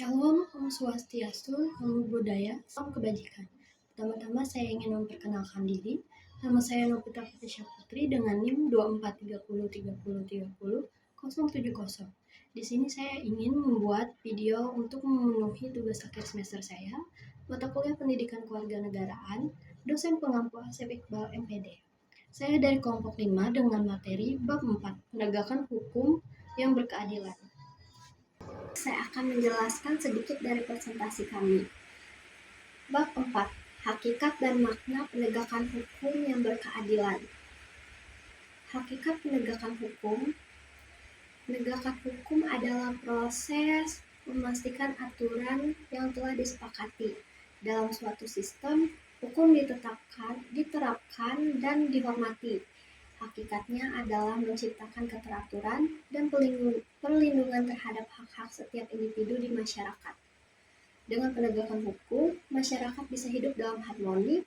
Shalom, Om Swastiastu, Namo Buddhaya, Salam Kebajikan. Pertama-tama saya ingin memperkenalkan diri. Nama saya Novita Patricia Putri dengan NIM 2430303070. Di sini saya ingin membuat video untuk memenuhi tugas akhir semester saya, mata kuliah Pendidikan Kewarganegaraan, dosen pengampu Asep Iqbal MPD. Saya dari kelompok 5 dengan materi bab 4, penegakan hukum yang berkeadilan. Saya akan menjelaskan sedikit dari presentasi kami. Bab 4. Hakikat dan makna penegakan hukum yang berkeadilan. Hakikat penegakan hukum. Penegakan hukum adalah proses memastikan aturan yang telah disepakati dalam suatu sistem hukum diterapkan dan dihormati. Hakikatnya adalah menciptakan keteraturan dan perlindungan terhadap hak-hak setiap individu di masyarakat. Dengan penegakan hukum, masyarakat bisa hidup dalam harmoni,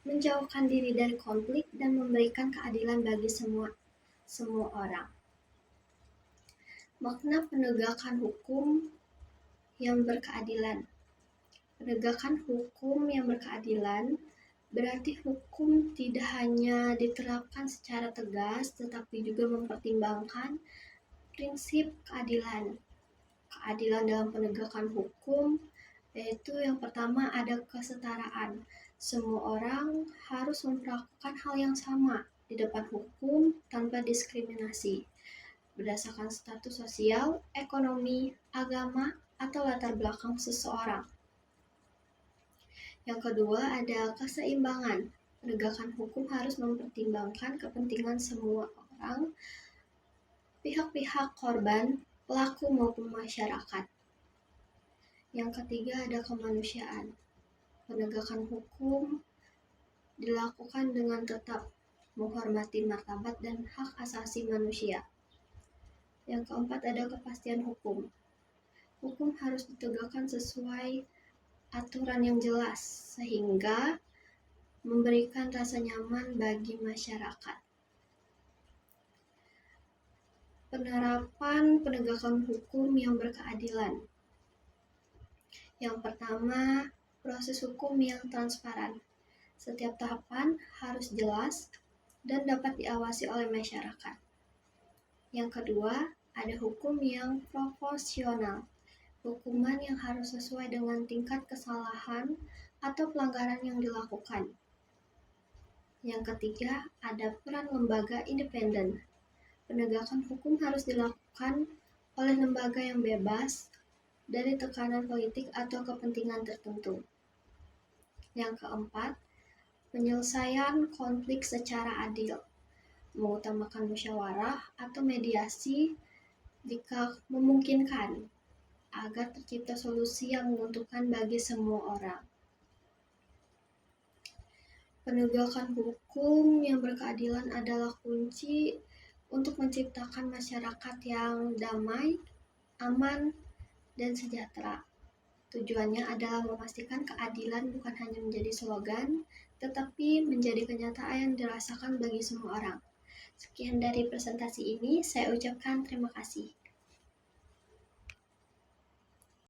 menjauhkan diri dari konflik, dan memberikan keadilan bagi semua orang. Makna penegakan hukum yang berkeadilan. Penegakan hukum yang berkeadilan berarti hukum tidak hanya diterapkan secara tegas, tetapi juga mempertimbangkan prinsip keadilan. Keadilan dalam penegakan hukum yaitu yang pertama ada kesetaraan. Semua orang harus memperlakukan hal yang sama di depan hukum tanpa diskriminasi berdasarkan status sosial, ekonomi, agama, atau latar belakang seseorang. Yang kedua ada keseimbangan. Penegakan hukum harus mempertimbangkan kepentingan semua orang, pihak-pihak korban, pelaku maupun masyarakat. Yang ketiga ada kemanusiaan. Penegakan hukum dilakukan dengan tetap menghormati martabat dan hak asasi manusia. Yang keempat ada kepastian hukum. Hukum harus ditegakkan sesuai aturan yang jelas sehingga memberikan rasa nyaman bagi masyarakat. Penerapan penegakan hukum yang berkeadilan. Yang pertama, proses hukum yang transparan. Setiap tahapan harus jelas dan dapat diawasi oleh masyarakat. Yang kedua, ada hukum yang proporsional. Hukuman yang harus sesuai dengan tingkat kesalahan atau pelanggaran yang dilakukan. Yang ketiga, ada peran lembaga independen. Penegakan hukum harus dilakukan oleh lembaga yang bebas dari tekanan politik atau kepentingan tertentu. Yang keempat, penyelesaian konflik secara adil. Mengutamakan musyawarah atau mediasi jika memungkinkan, agar tercipta solusi yang menguntungkan bagi semua orang. Penegakan hukum yang berkeadilan adalah kunci untuk menciptakan masyarakat yang damai, aman, dan sejahtera. Tujuannya adalah memastikan keadilan bukan hanya menjadi slogan, tetapi menjadi kenyataan yang dirasakan bagi semua orang. Sekian dari presentasi ini, saya ucapkan terima kasih.